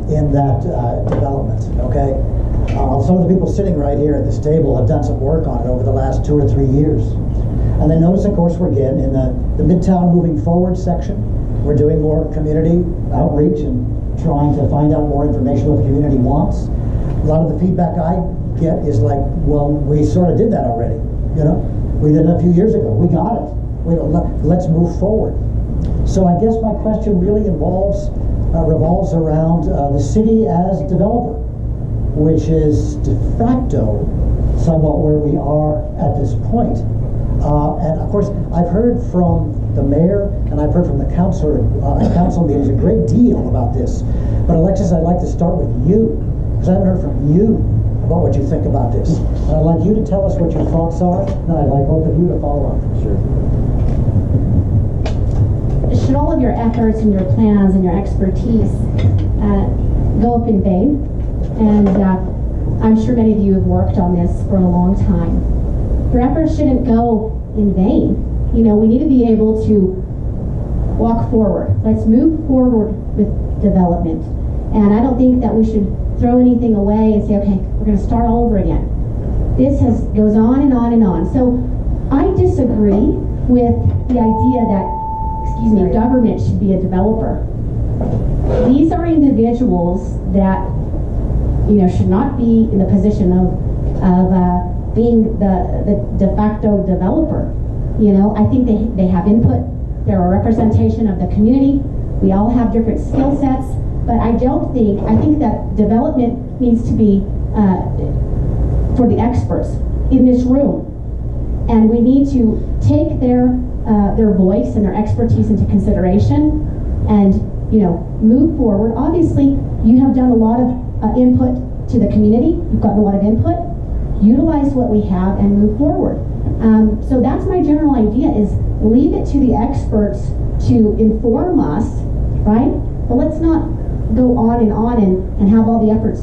development. Okay, some of the people sitting right here at this table have done some work on it over the last 2 or 3 years, and they notice, of course, we're getting in the Midtown Moving Forward section. We're doing more community outreach and trying to find out more information what the community wants. A lot of the feedback I get is like, well, we sort of did that already. You know, we did it a few years ago. We got it. Let's move forward. So I guess my question really revolves around the city as developer, which is de facto somewhat where we are at this point. And of course, I've heard from the mayor and I've heard from the council at council meetings a great deal about this. But Alexis, I'd like to start with you, because I haven't heard from you about what you think about this. And I'd like you to tell us what your thoughts are, and I'd like both of you to follow up. Sure. Should all of your efforts and your plans and your expertise go up in vain? And I'm sure many of you have worked on this for a long time. Your efforts shouldn't go in vain. You know, we need to be able to walk forward. Let's move forward with development. And I don't think that we should throw anything away and say, okay, we're going to start all over again. This goes on and on and on. So I disagree with the idea that, government should be a developer. These are individuals that, should not be in the position of being the de facto developer. I think they have input. They're a representation of the community. We all have different skill sets, but I think that development needs to be for the experts in this room. And we need to take their voice and their expertise into consideration and, move forward. Obviously, you have done a lot of input to the community. You've gotten a lot of input. Utilize what we have and move forward. So that's my general idea, is leave it to the experts to inform us, right? But let's not go on and have all the efforts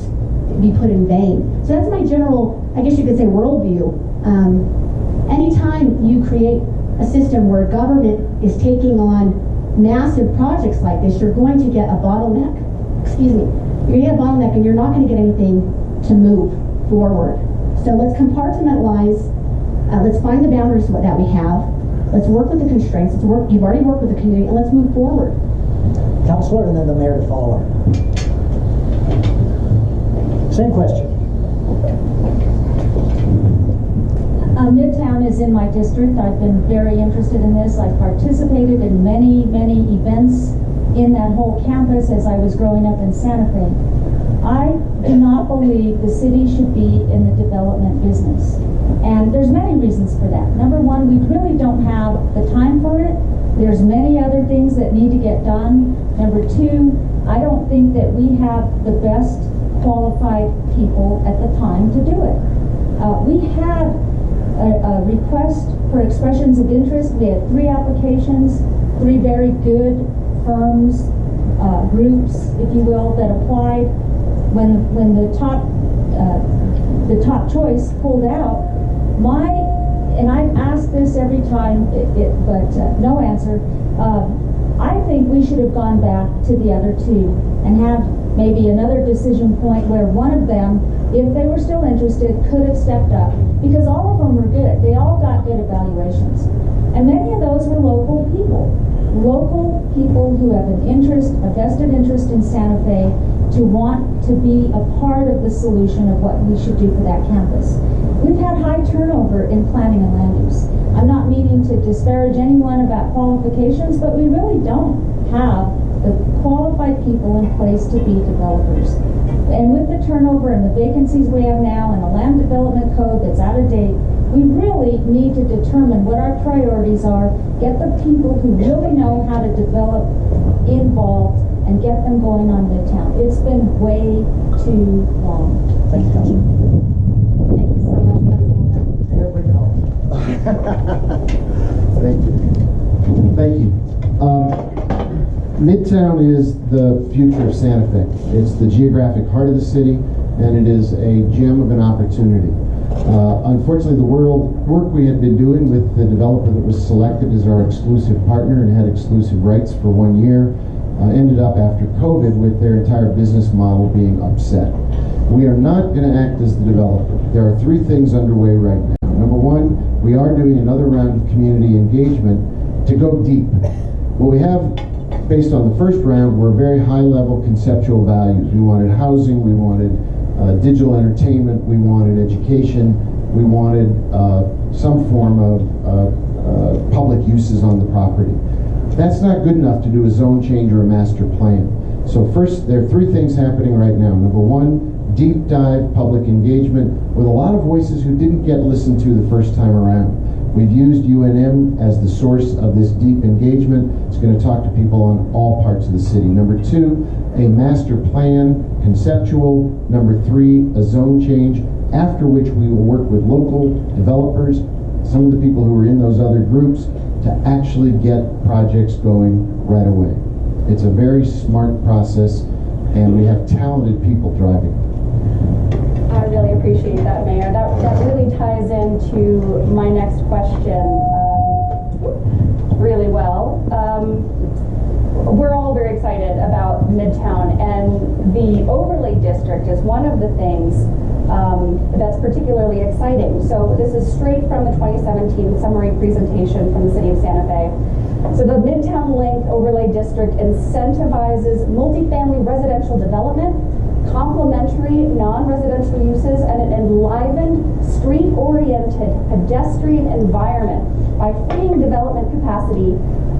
be put in vain. So that's my general, I guess you could say, worldview. Anytime you create a system where government is taking on massive projects like this, you're going to get a bottleneck. You're going to get a bottleneck and you're not going to get anything to move forward. So let's compartmentalize, let's find the boundaries that we have, let's work with the constraints, you've already worked with the community, and let's move forward. Councillor, and then the mayor to follow. Same question. Midtown is in my district. I've been very interested in this. I've participated in many, many events in that whole campus as I was growing up in Santa Fe. I do not believe the city should be in the development business. And there's many reasons for that. Number one, we really don't have the time for it. There's many other things that need to get done. Number two, I don't think that we have the best qualified people at the time to do it. We had a request for expressions of interest. We had 3 applications, 3 very good firms, groups, if you will, that applied. When the top choice pulled out, and I ask this every time, but no answer. I think we should have gone back to the other 2 and have maybe another decision point where one of them, if they were still interested, could have stepped up, because all of them were good. They all got good evaluations, and many of those were local people who have an interest, a vested interest in Santa Fe, to want to be a part of the solution of what we should do for that campus. We've had high turnover in planning and land use. I'm not meaning to disparage anyone about qualifications, but we really don't have the qualified people in place to be developers. And with the turnover and the vacancies we have now and the land development code that's out of date, we really need to determine what our priorities are, get the people who really know how to develop involved, and get them going on Midtown. It's been way too long. Thank you, Councilman. Thank you so much, Councilwoman. Here we go. Thank you. Thank you. Midtown is the future of Santa Fe. It's the geographic heart of the city, and it is a gem of an opportunity. Unfortunately, the work we had been doing with the developer that was selected as our exclusive partner and had exclusive rights for 1 year ended up after COVID with their entire business model being upset. We are not going to act as the developer. There are 3 things underway right now. Number 1, we are doing another round of community engagement to go deep. What we have based on the first round were very high-level conceptual values. We wanted housing, we wanted digital entertainment, we wanted education, we wanted some form of public uses on the property. That's not good enough to do a zone change or a master plan. So first, there are 3 things happening right now. Number 1, deep dive public engagement with a lot of voices who didn't get listened to the first time around. We've used UNM as the source of this deep engagement. It's going to talk to people on all parts of the city. Number 2, a master plan, conceptual. Number 3, a zone change, after which we will work with local developers, some of the people who are in those other groups, to actually get projects going right away. It's a very smart process, and we have talented people driving it. I really appreciate that, Mayor. That really ties into my next question really well. We're all very excited about Midtown, and the overlay district is one of the things that's particularly exciting. So this is straight from the 2017 summary presentation from the City of Santa Fe. So the Midtown Link Overlay District incentivizes multifamily residential development, complementary non-residential uses, and an enlivened, street-oriented pedestrian environment by freeing development capacity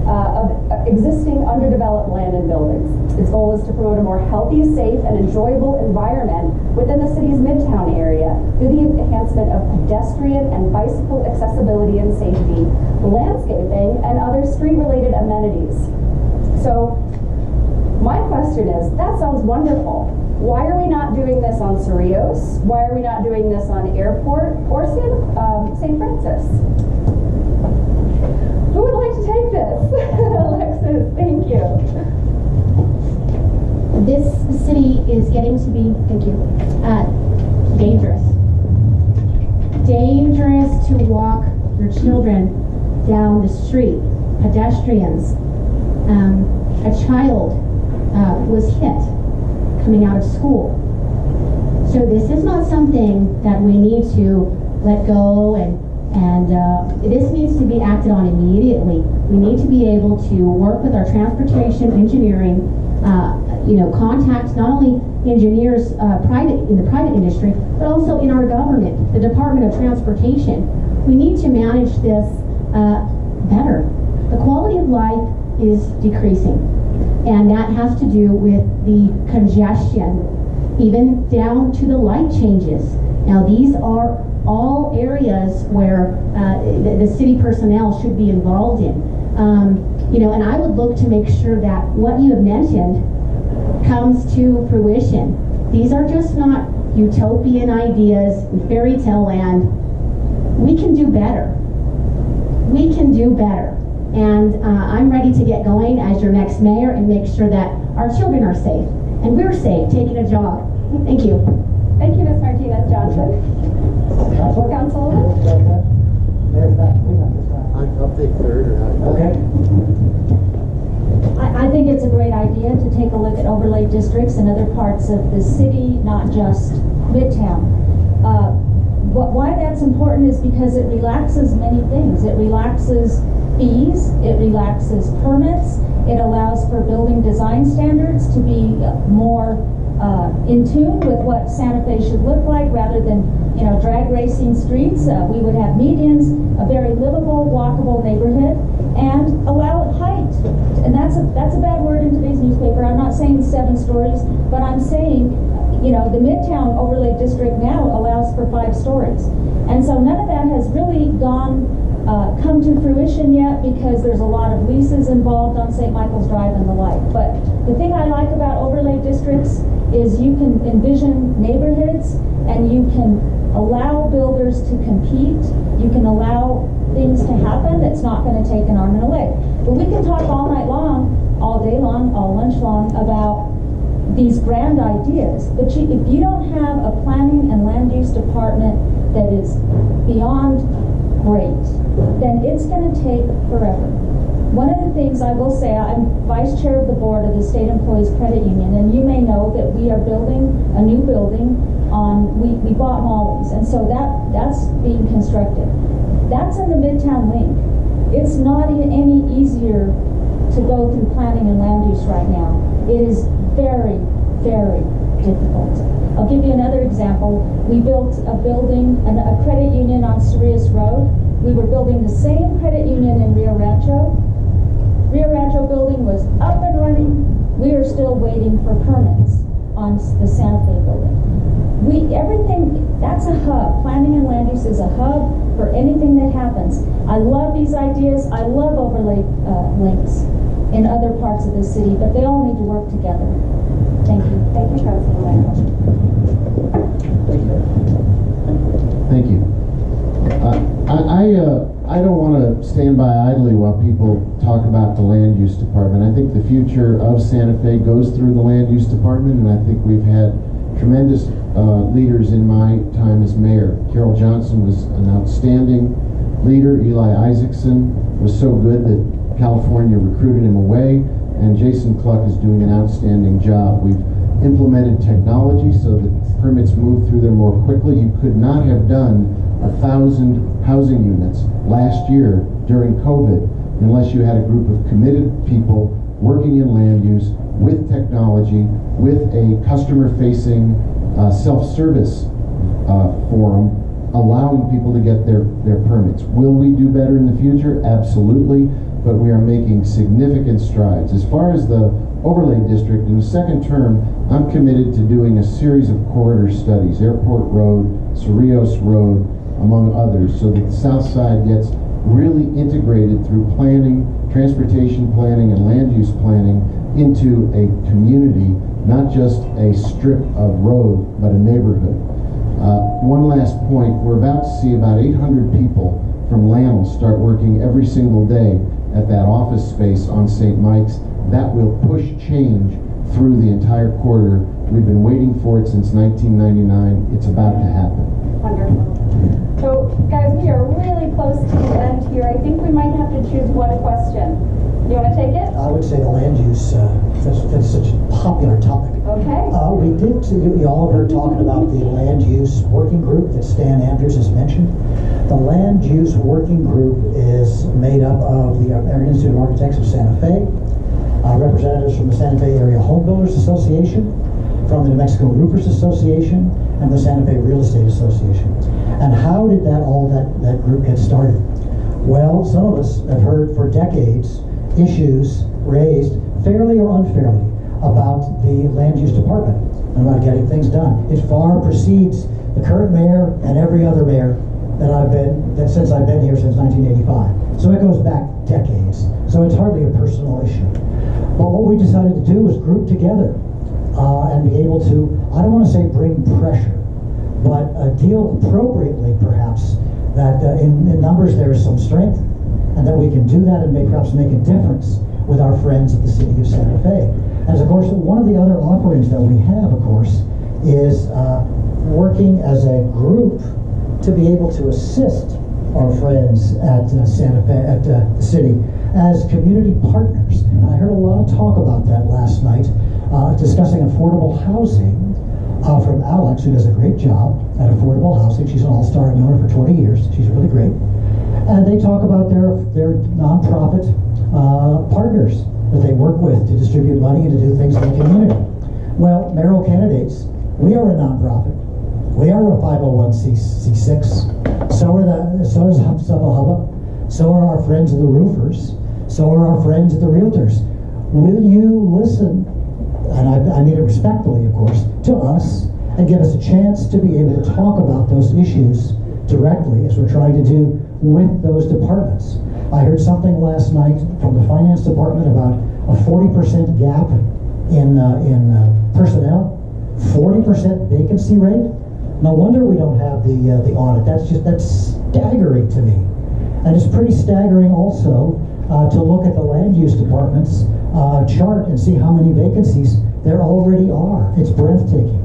of existing underdeveloped land and buildings. Its goal is to promote a more healthy, safe, and enjoyable environment within the city's Midtown area through the enhancement of pedestrian and bicycle accessibility and safety, landscaping, and other street-related amenities. So my question is, that sounds wonderful. Why are we not doing this on Cerrillos? Why are we not doing this on Airport or St. Francis? Who would like to take this? Alexis, thank you. This city is getting to be, thank you, dangerous. Dangerous to walk your children down the street. Pedestrians. A child was hit coming out of school. So this is not something that we need to let go and this needs to be acted on immediately. We need to be able to work with our transportation engineering, contact not only engineers in the private industry, but also in our government, the Department of Transportation. We need to manage this better. The quality of life is decreasing, and that has to do with the congestion, even down to the light changes. Now these are all areas where the city personnel should be involved in. And I would look to make sure that what you have mentioned comes to fruition. These are just not utopian ideas in fairy tale land. We can do better. We can do better. And I'm ready to get going as your next mayor and make sure that our children are safe and we're safe taking a jog. Thank you. Thank you, Ms. Martinez-Johnson. Councilwoman? I'll take third. Okay. I think it's a great idea to take a look at overlay districts in other parts of the city, not just Midtown. But why that's important is because it relaxes many things. It relaxes fees, it relaxes permits, it allows for building design standards to be more in tune with what Santa Fe should look like rather than, drag racing streets. We would have medians, a very livable, walkable neighborhood, and allow height. And that's a bad word in today's newspaper. I'm not saying 7 stories, but I'm saying, the Midtown Overlay District now allows for 5 stories. And so none of that has really come to fruition yet because there's a lot of leases involved on St. Michael's Drive and the like. But the thing I like about overlay districts is you can envision neighborhoods and you can allow builders to compete. You can allow things to happen that's not going to take an arm and a leg. But we can talk all night long, all day long, all lunch long about these grand ideas. But if you don't have a planning and land use department that is beyond great, then it's going to take forever. One of the things I will say, I'm vice chair of the board of the State Employees Credit Union, and you may know that we are building a new building we bought Molly's, and so that's being constructed. That's in the Midtown Link. It's not any easier to go through planning and land use right now. It is very, very difficult. I'll give you another example. We built a building, a credit union on Cerritos Road. We were building the same credit union in Rio Rancho. Rio Rancho building was up and running. We are still waiting for permits on the Santa Fe building. That's a hub. Planning and land use is a hub for anything that happens. I love these ideas. I love overlay links in other parts of the city, but they all need to work together. Thank you. Thank you, Councilwoman. Thank you. I don't want to stand by idly while people talk about the land use department. I think the future of Santa Fe goes through the land use department, and I think we've had tremendous leaders in my time as mayor. Carol Johnson was an outstanding leader. Eli Isaacson was so good that California recruited him away, and Jason Cluck is doing an outstanding job. We've implemented technology so that permits move through there more quickly. You could not have done 1,000 housing units last year during COVID unless you had a group of committed people working in land use with technology, with a customer-facing self-service forum, allowing people to get their permits. Will we do better in the future? Absolutely, but we are making significant strides. As far as the overlay district, in the second term, I'm committed to doing a series of corridor studies, Airport Road, Cerritos Road, among others, so that the south side gets really integrated through planning, transportation planning, and land use planning into a community, not just a strip of road, but a neighborhood. One last point, we're about to see about 800 people from Lamel start working every single day at that office space on St. Mike's. That will push change through the entire corridor. We've been waiting for it since 1999. It's about to happen. Wonderful. So, guys, we are really close to the end here. I think we might have to choose one question. You want to take it? I would say the land use, that's such a popular topic. Okay. You all heard talking about the land use working group that Stan Andrews has mentioned. The land use working group is made up of the American Institute of Architects of Santa Fe, representatives from the Santa Fe Area Home Builders Association, from the New Mexico Roofers Association, and the Santa Fe Real Estate Association. And how did that group get started? Well, some of us have heard for decades issues raised, fairly or unfairly, about the land use department and about getting things done. It far precedes the current mayor and every other mayor since I've been here since 1985. So it goes back decades. So it's hardly a personal issue. But what we decided to do was group together and be able to, I don't want to say bring pressure, but deal appropriately perhaps that in numbers there is some strength, and that we can do that and perhaps make a difference with our friends at the city of Santa Fe. As of course, one of the other offerings that we have, of course, is working as a group to be able to assist our friends at Santa Fe, at the city, as community partners. And I heard a lot of talk about that last night, discussing affordable housing from Alex, who does a great job at affordable housing. She's an all-star member for 20 years. She's really great. And they talk about their nonprofit partners that they work with to distribute money and to do things in the community. Well, mayoral candidates, we are a nonprofit. We are a 501c6. So is Hubba Hubba. So are our friends of the roofers. So are our friends of the realtors. Will you listen, and I mean it respectfully, of course, to us and give us a chance to be able to talk about those issues directly as we're trying to do with those departments. I heard something last night from the finance department about a 40% gap in personnel, 40% vacancy rate. No wonder we don't have the audit. That's staggering to me. And it's pretty staggering also to look at the land use department's chart and see how many vacancies there already are. It's breathtaking.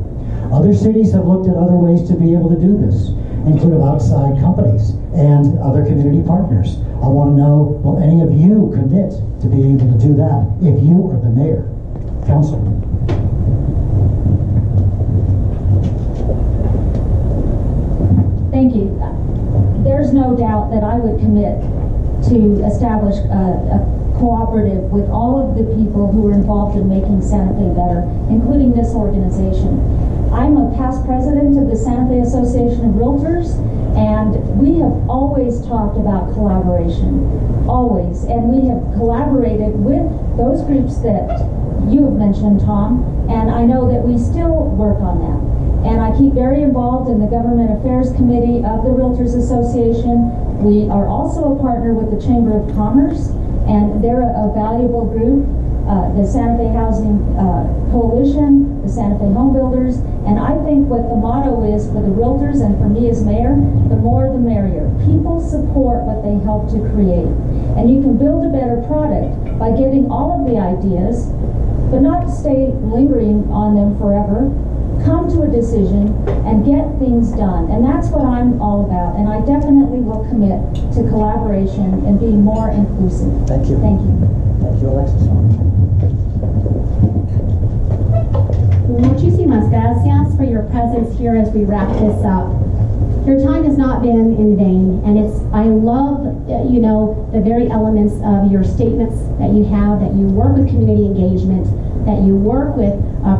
Other cities have looked at other ways to be able to do this, including outside companies and other community partners. I want to know, will any of you commit to being able to do that if you are the mayor? Council. Thank you. There's no doubt that I would commit to establish a cooperative with all of the people who are involved in making Santa Fe better, including this organization. I'm a past president of the Santa Fe Association of Realtors, and we have always talked about collaboration, always. And we have collaborated with those groups that you have mentioned, Tom, and I know that we still work on that. And I keep very involved in the Government Affairs Committee of the Realtors Association. We are also a partner with the Chamber of Commerce, and they're a valuable group. The Santa Fe Housing Coalition, the Santa Fe Home Builders, and I think what the motto is for the realtors and for me as mayor, the more the merrier. People support what they help to create. And you can build a better product by getting all of the ideas, but not stay lingering on them forever. Come to a decision and get things done. And that's what I'm all about. And I definitely will commit to collaboration and being more inclusive. Thank you. Thank you. Thank you, Alexis. Muchísimas gracias for your presence here as we wrap this up. Your time has not been in vain, and I love, the very elements of your statements that you have, that you work with community engagement, that you work with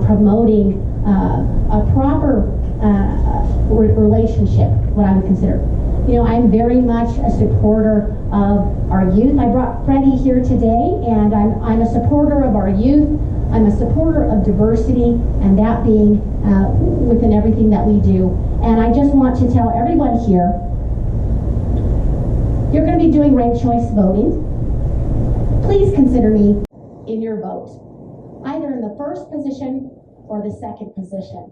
promoting a proper relationship, what I would consider. I'm very much a supporter of our youth. I brought Freddie here today, and I'm a supporter of our youth. I'm a supporter of diversity, and that being within everything that we do. And I just want to tell everyone here, you're going to be doing ranked choice voting. Please consider me in your vote, either in the first position or the second position.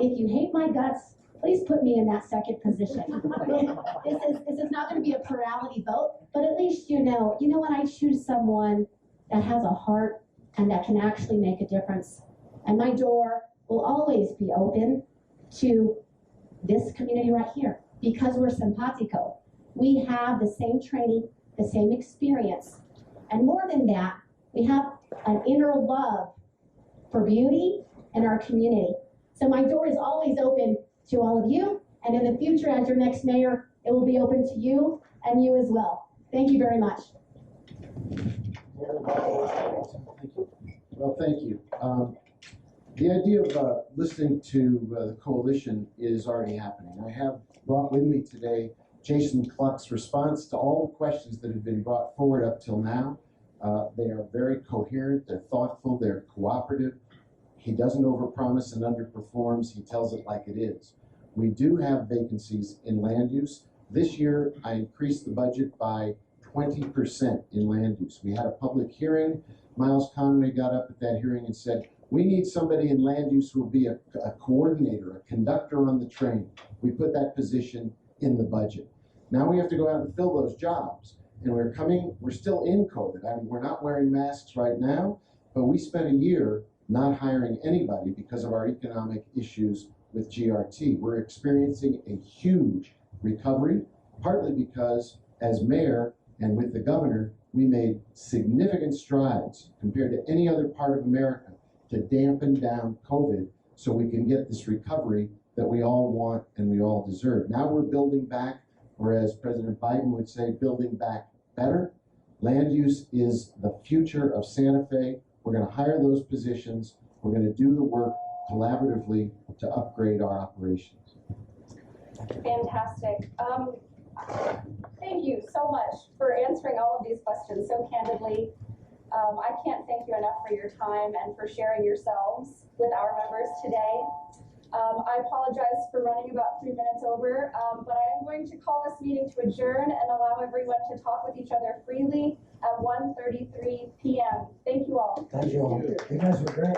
If you hate my guts, please put me in that second position. This is not going to be a plurality vote, but at least you know when I choose someone that has a heart and that can actually make a difference. And my door will always be open to this community right here, because we're simpatico. We have the same training, the same experience. And more than that, we have an inner love for beauty and our community. So my door is always open to all of you, and in the future, as your next mayor, it will be open to you and you as well. Thank you very much. Well, thank you. The idea of listening to the coalition is already happening. I have brought with me today Jason Cluck's response to all the questions that have been brought forward up till now. They are very coherent, they're thoughtful, they're cooperative. He doesn't overpromise and underperforms, he tells it like it is. We do have vacancies in land use. This year, I increased the budget by 20% in land use. We had a public hearing. Miles Conway got up at that hearing and said, we need somebody in land use who will be a coordinator, a conductor on the train. We put that position in the budget. Now we have to go out and fill those jobs. And we're still in COVID. I mean, we're not wearing masks right now, but we spent a year not hiring anybody because of our economic issues with GRT. We're experiencing a huge recovery, partly because as mayor and with the governor, we made significant strides compared to any other part of America to dampen down COVID so we can get this recovery that we all want and we all deserve. Now we're building back, or as President Biden would say, building back better. Land use is the future of Santa Fe. We're going to hire those positions. We're going to do the work collaboratively to upgrade our operations. Fantastic. Thank you so much for answering all of these questions so candidly. I can't thank you enough for your time and for sharing yourselves with our members today. I apologize for running about 3 minutes over, but I am going to call this meeting to adjourn and allow everyone to talk with each other freely at 1:33 p.m. Thank you all. Thank you all. You guys were great.